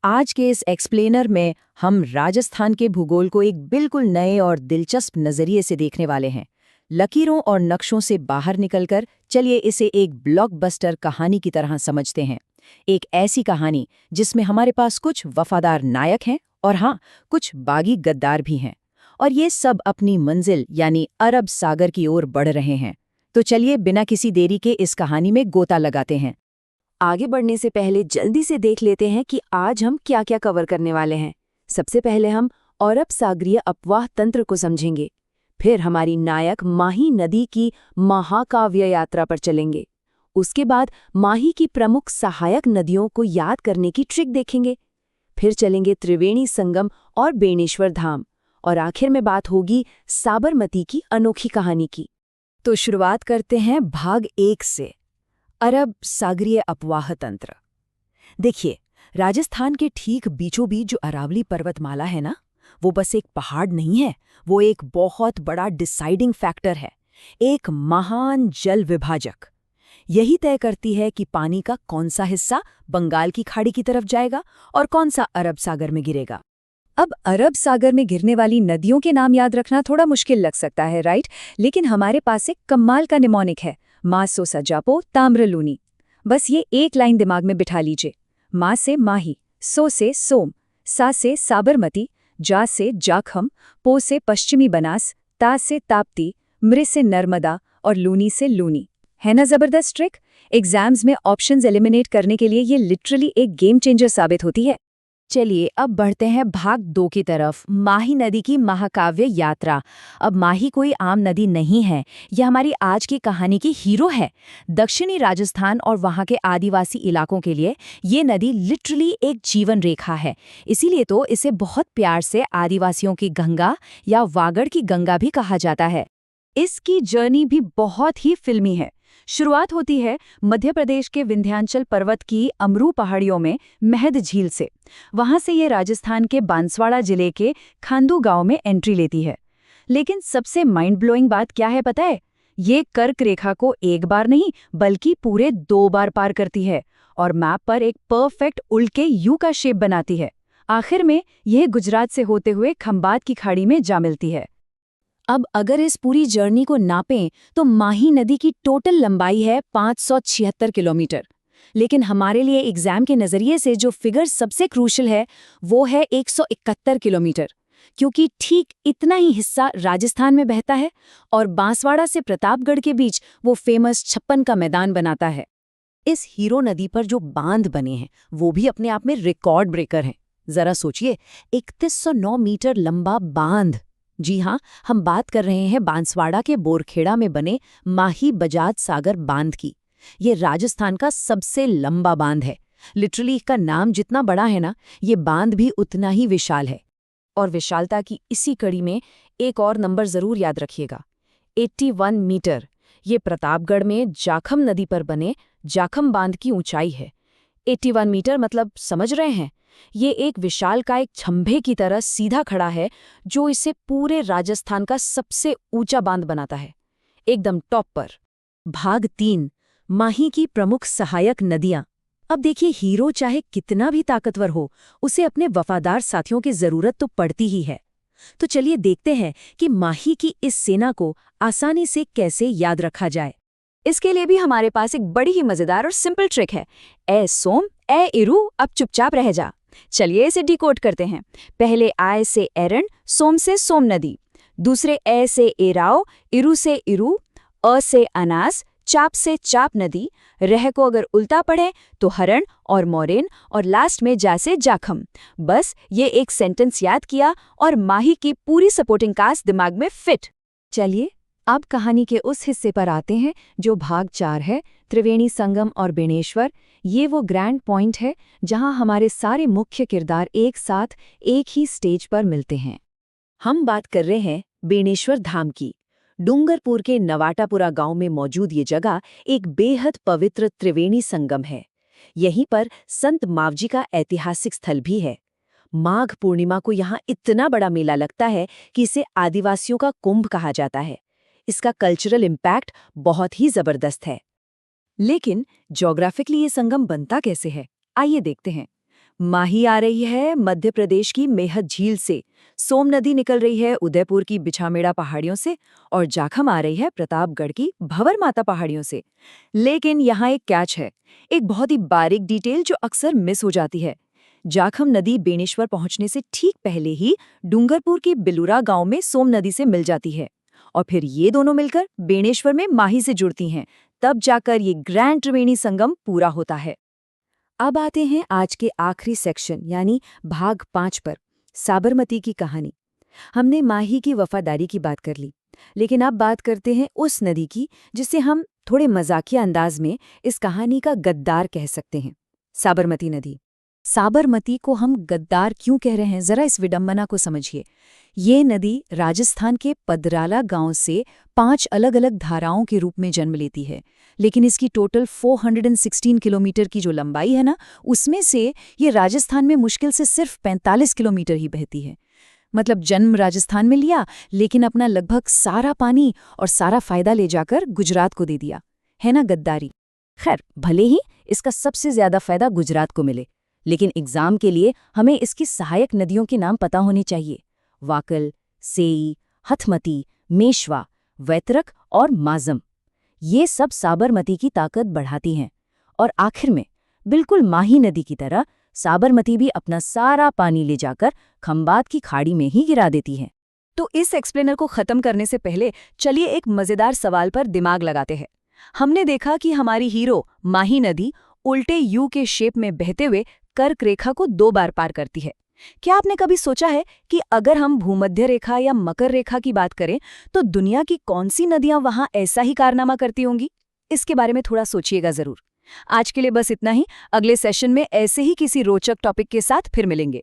आज के इस एक्सप्लेनर में हम राजस्थान के भूगोल को एक बिल्कुल नए और दिलचस्प नजरिए से देखने वाले हैं। लकीरों और नक्शों से बाहर निकलकर चलिए इसे एक ब्लॉकबस्टर कहानी की तरह समझते हैं। एक ऐसी कहानी जिसमें हमारे पास कुछ वफादार नायक हैं और हाँ, कुछ बागी गद्दार भी हैं। और ये सब अपनी मंजिल यानी अरब सागर की ओर बढ़ रहे हैं। तो चलिए बिना किसी देरी के इस कहानी में गोता लगाते हैं। आगे बढ़ने से पहले जल्दी से देख लेते हैं कि आज हम क्या क्या कवर करने वाले हैं। सबसे पहले हम अरब सागरीय अपवाह तंत्र को समझेंगे। फिर हमारी नायक माही नदी की महाकाव्य यात्रा पर चलेंगे। उसके बाद माही की प्रमुख सहायक नदियों को याद करने की ट्रिक देखेंगे। फिर चलेंगे त्रिवेणी संगम और बेणेश्वर धाम। और आखिर में बात होगी साबरमती की अनोखी कहानी की। तो शुरुआत करते हैं भाग 1 से, अरब सागरीय अपवाह तंत्र। देखिए, राजस्थान के ठीक बीचों बीच जो अरावली पर्वतमाला है ना, वो बस एक पहाड़ नहीं है, वो एक बहुत बड़ा डिसाइडिंग फैक्टर है, एक महान जल विभाजक। यही तय करती है कि पानी का कौन सा हिस्सा बंगाल की खाड़ी की तरफ जाएगा और कौन सा अरब सागर में गिरेगा। अब अरब सागर में गिरने वाली नदियों के नाम याद रखना थोड़ा मुश्किल लग सकता है, राइट? लेकिन हमारे पास एक कमाल का निमोनिक है, मासो सजापो ताम्रलूनी। बस ये एक लाइन दिमाग में बिठा लीजिए। मा से माही, सो से सोम, सा से साबरमती, जा से जाखम, पो से पश्चिमी बनास, ता से ताप्ती, मृ से नर्मदा और लूनी से लूनी। है ना जबरदस्त ट्रिक? एग्जाम्स में ऑप्शंस एलिमिनेट करने के लिए ये लिटरली एक गेम चेंजर साबित होती है। चलिए अब बढ़ते हैं भाग 2 की तरफ, माही नदी की महाकाव्य यात्रा। अब माही कोई आम नदी नहीं है, यह हमारी आज की कहानी की हीरो है। दक्षिणी राजस्थान और वहाँ के आदिवासी इलाकों के लिए ये नदी लिटरली एक जीवन रेखा है। इसीलिए तो इसे बहुत प्यार से आदिवासियों की गंगा या वागड़ की गंगा भी कहा जाता है। इसकी जर्नी भी बहुत ही फिल्मी है। शुरुआत होती है मध्य प्रदेश के विंध्याचल पर्वत की अमरू पहाड़ियों में महद झील से। वहां से ये राजस्थान के बांसवाड़ा जिले के खांदू गांव में एंट्री लेती है। लेकिन सबसे माइंड ब्लोइंग बात क्या है पता है? ये कर्क रेखा को एक बार नहीं बल्कि पूरे 2 बार पार करती है और मैप पर एक परफेक्ट उल्टे यू का शेप बनाती है। आखिर में यह गुजरात से होते हुए खंबात की खाड़ी में जा मिलती है। अब अगर इस पूरी जर्नी को नापें तो माही नदी की टोटल लंबाई है 576 किलोमीटर। लेकिन हमारे लिए एग्जाम के नज़रिए से जो फिगर सबसे क्रूशल है वो है 171 किलोमीटर, क्योंकि ठीक इतना ही हिस्सा राजस्थान में बहता है और बांसवाड़ा से प्रतापगढ़ के बीच वो फेमस 56 का मैदान बनाता है। इस हीरो नदी पर जो बांध बने हैं वो भी अपने आप में रिकॉर्ड ब्रेकर हैं। जरा सोचिए, 3109 मीटर लंबा बांध। जी हाँ, हम बात कर रहे हैं बांसवाड़ा के बोरखेड़ा में बने माही बजाज सागर बांध की। ये राजस्थान का सबसे लंबा बांध है। लिटरली इसका नाम जितना बड़ा है ना, ये बांध भी उतना ही विशाल है। और विशालता की इसी कड़ी में एक और नंबर जरूर याद रखिएगा, 81 मीटर। ये प्रतापगढ़ में जाखम नदी पर बने जाखम बांध की ऊंचाई है। 81 मीटर मतलब समझ रहे हैं? ये एक विशालकाय खंभे की तरह सीधा खड़ा है जो इसे पूरे राजस्थान का सबसे ऊंचा बांध बनाता है, एकदम टॉप पर। भाग 3, माही की प्रमुख सहायक नदियां। अब देखिए, हीरो चाहे कितना भी ताकतवर हो, उसे अपने वफादार साथियों की जरूरत तो पड़ती ही है। तो चलिए देखते हैं कि माही की इस सेना को आसानी से कैसे याद रखा जाए। इसके लिए भी हमारे पास एक बड़ी ही मजेदार और सिंपल ट्रिक है। ए सोम ए इरू, अब चुपचाप रह जा। चलिए इसे डिकोड करते हैं। पहले आय से एरण, सोम से सोम नदी। दूसरे ए से एराव, इरू से इरू, अ से अनास, चाप से चाप नदी। रह को अगर उल्टा पढ़े तो हरण और मोरेन, और लास्ट में जा से जाखम। बस ये एक सेंटेंस याद किया और माही की पूरी सपोर्टिंग कास्ट दिमाग में फिट। चलिए अब कहानी के उस हिस्से पर आते हैं जो भाग 4 है, त्रिवेणी संगम और बेणेश्वर। ये वो ग्रैंड पॉइंट है जहां हमारे सारे मुख्य किरदार एक साथ एक ही स्टेज पर मिलते हैं। हम बात कर रहे हैं बेणेश्वर धाम की। डूंगरपुर के नवाटापुरा गांव में मौजूद ये जगह एक बेहद पवित्र त्रिवेणी संगम है। यहीं पर संत मावजी का ऐतिहासिक स्थल भी है। माघ पूर्णिमा को यहाँ इतना बड़ा मेला लगता है कि इसे आदिवासियों का कुंभ कहा जाता है। इसका कल्चरल इम्पैक्ट बहुत ही जबरदस्त है। लेकिन ज्योग्राफिकली ये संगम बनता कैसे है, आइए देखते हैं। माही आ रही है मध्य प्रदेश की मेहत झील से, सोम नदी निकल रही है उदयपुर की बिछामेड़ा पहाड़ियों से, और जाखम आ रही है प्रतापगढ़ की भंवर माता पहाड़ियों से। लेकिन यहाँ एक कैच है, एक बहुत ही बारीक डिटेल जो अक्सर मिस हो जाती है। जाखम नदी बेणेश्वर पहुंचने से ठीक पहले ही डूंगरपुर की बिलुरा गांव में सोम नदी से मिल जाती है, और फिर ये दोनों मिलकर बेणेश्वर में माही से जुड़ती हैं। तब जाकर ये ग्रैंड त्रिवेणी संगम पूरा होता है। अब आते हैं आज के आखिरी सेक्शन यानी भाग 5 पर, साबरमती की कहानी। हमने माही की वफादारी की बात कर ली, लेकिन अब बात करते हैं उस नदी की जिसे हम थोड़े मजाकिया अंदाज में इस कहानी का गद्दार कह सकते हैं, साबरमती नदी। साबरमती को हम गद्दार क्यों कह रहे हैं, जरा इस विडंबना को समझिए। ये नदी राजस्थान के पदराला गांव से 5 अलग अलग धाराओं के रूप में जन्म लेती है, लेकिन इसकी टोटल 416 किलोमीटर की जो लंबाई है ना, उसमें से ये राजस्थान में मुश्किल से सिर्फ 45 किलोमीटर ही बहती है। मतलब जन्म राजस्थान में लिया, लेकिन अपना लगभग सारा पानी और सारा फायदा ले जाकर गुजरात को दे दिया। है ना गद्दारी। खैर, भले ही इसका सबसे ज्यादा फायदा गुजरात को मिले, लेकिन एग्जाम के लिए हमें इसकी सहायक नदियों के नाम पता होने चाहिए। वाकल, सेई, हथमती, मेशवा, वैतरक और माजम। ये सब साबरमती की ताकत बढ़ाती हैं। और आखिर में, बिल्कुल माही नदी की तरह, साबरमती भी अपना सारा पानी ले जाकर खंबात की खाड़ी में ही गिरा देती है। तो इस एक्सप्लेनर को खत्म करने से पहले चलिए एक मजेदार सवाल पर दिमाग लगाते हैं। हमने देखा कि हमारी हीरो माही नदी उल्टे यू के शेप में बहते हुए कर्क रेखा को 2 बार पार करती है। क्या आपने कभी सोचा है कि अगर हम भूमध्य रेखा या मकर रेखा की बात करें तो दुनिया की कौन सी नदियां वहां ऐसा ही कारनामा करती होंगी? इसके बारे में थोड़ा सोचिएगा जरूर। आज के लिए बस इतना ही। अगले सेशन में ऐसे ही किसी रोचक टॉपिक के साथ फिर मिलेंगे।